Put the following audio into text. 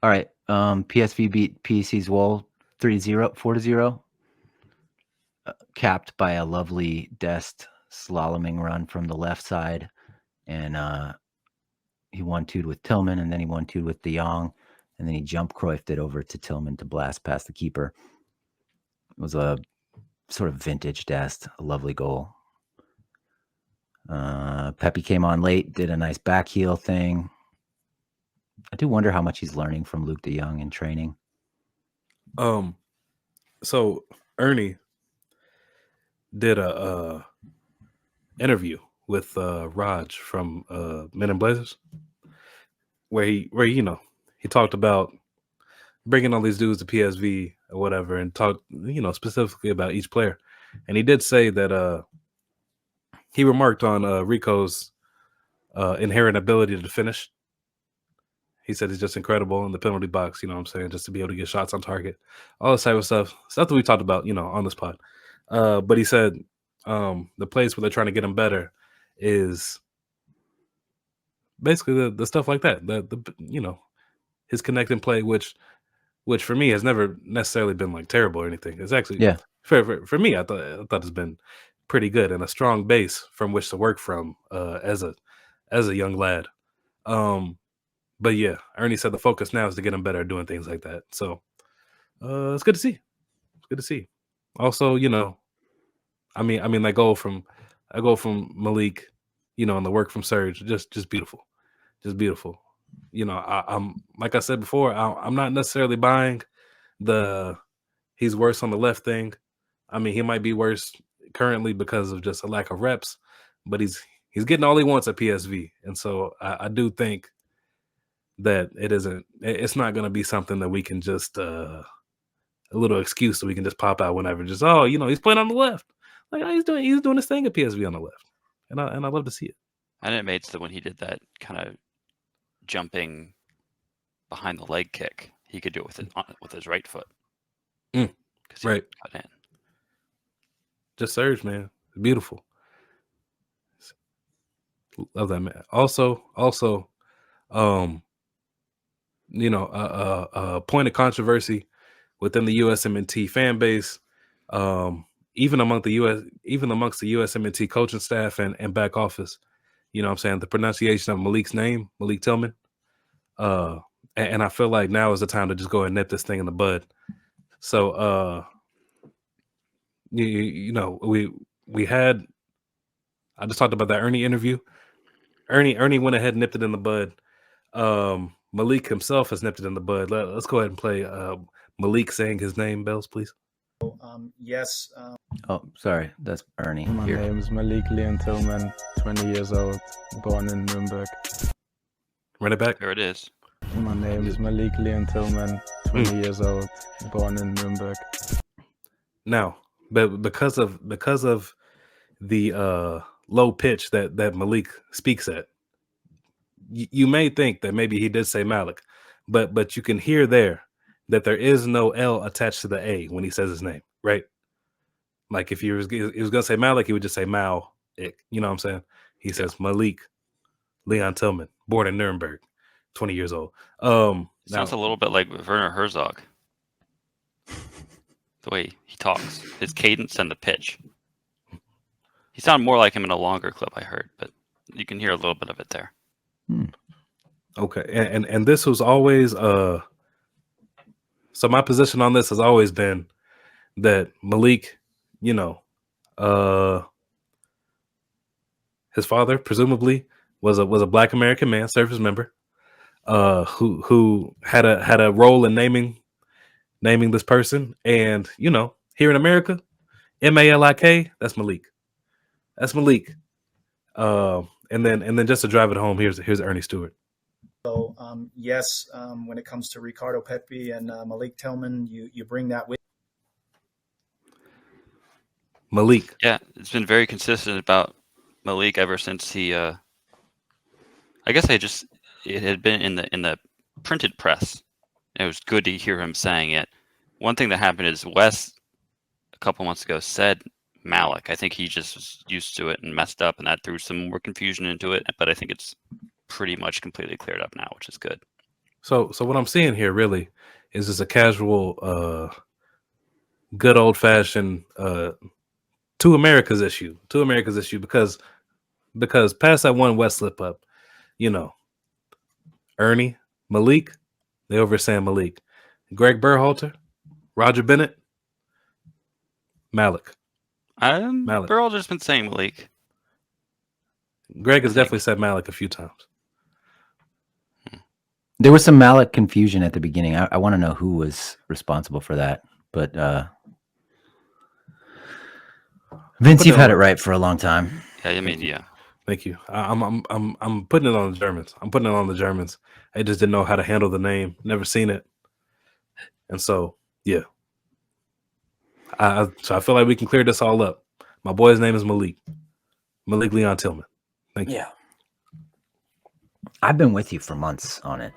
All right. PSV beat PEC's Wall 3-0, 4-0, capped by a lovely Dest slaloming run from the left side. And he 1-2'd with Tillman, and then he 1-2'd with De Jong, and then he jump Cruyffed it over to Tillman to blast past the keeper. It was a sort of vintage Dest, a lovely goal. Pepe came on late, did a nice back heel thing. I do wonder how much he's learning from Luke De Jong in training. So Ernie did a interview with Raj from Men in Blazers, where he talked about bringing all these dudes to PSV or whatever, and talked specifically about each player, and he did say that he remarked on Rico's inherent ability to finish. He said he's just incredible in the penalty box, you know what I'm saying, just to be able to get shots on target, all this type of stuff that we talked about, on this pod. But he said the place where they're trying to get him better is basically the stuff like that, the his connecting play, which for me has never necessarily been like terrible or anything. It's actually for me, I thought it's been pretty good and a strong base from which to work from as a young lad. But yeah, Ernie said the focus now is to get him better at doing things like that. So it's good to see. It's good to see. Also, I mean, that goal from Malik, and the work from Serge, just beautiful, just beautiful. I'm like I said before, I'm not necessarily buying the he's worse on the left thing. I mean, he might be worse currently because of just a lack of reps, but he's getting all he wants at PSV, and so I do think that it's not going to be something that we can just a little excuse that we can just pop out whenever. Just he's playing on the left, like he's doing his thing at PSV on the left, and I love to see it. And it made so when he did that kind of jumping behind the leg kick, he could do it with his right foot. Right. Cut in. Just Serge, man, beautiful. Love that, man. Also, a point of controversy within the USMNT fan base, even amongst the USMNT coaching staff and back office. You know what I'm saying? The pronunciation of Malik's name, Malik Tillman. And I feel like now is the time to just go ahead and nip this thing in the bud. So, we had, I just talked about that Ernie interview. Ernie went ahead and nipped it in the bud. Malik himself has nipped it in the bud. Let's go ahead and play Malik saying his name, Bells, please. Yes. Oh, sorry. That's Ernie. My name is Malik Leon Tillman, 20 years old, born in Nuremberg. Run it back. There it is. My name is Malik Leon Tillman, 20 years old, born in Nuremberg. Now, but because of the low pitch that Malik speaks at, you may think that maybe he did say Malik, but you can hear there that there is no L attached to the A when he says his name, right? Like if he was going to say Malik, he would just say Mal. You know what I'm saying? He says Malik Leon Tillman, born in Nuremberg, 20 years old. Sounds a little bit like Werner Herzog. The way he talks, his cadence and the pitch. He sounded more like him in a longer clip, I heard, but you can hear a little bit of it there. Okay, and this was always so my position on this has always been that Malik, his father presumably was a Black American man, service member, who had a role in naming this person, and here in America, Malik, that's Malik. That's Malik. And then just to drive it home, here's Ernie Stewart. So yes, when it comes to Ricardo Pepi and Malik Tillman, you bring that with Malik. Yeah, it's been very consistent about Malik ever since he. I guess it had been in the printed press. It was good to hear him saying it. One thing that happened is Wes a couple months ago said Malik. I think he just was used to it and messed up, and that threw some more confusion into it. But I think it's pretty much completely cleared up now, which is good. So what I'm seeing here really is just a casual, good old fashioned two America's issue because past that one West slip up, Ernie, Malik, they over saying Malik, Greg Berhalter, Roger Bennett, Malik. Berhalter's been saying Malik. Greg has definitely said Malik a few times. There was some Malik confusion at the beginning. I want to know who was responsible for that, but Vince, you've had it right for a long time. Yeah, I mean, yeah. Thank you. I'm putting it on the Germans. I just didn't know how to handle the name. Never seen it, and so yeah. So I feel like we can clear this all up. My boy's name is Malik Leon Tillman. Thank you. Yeah, I've been with you for months on it.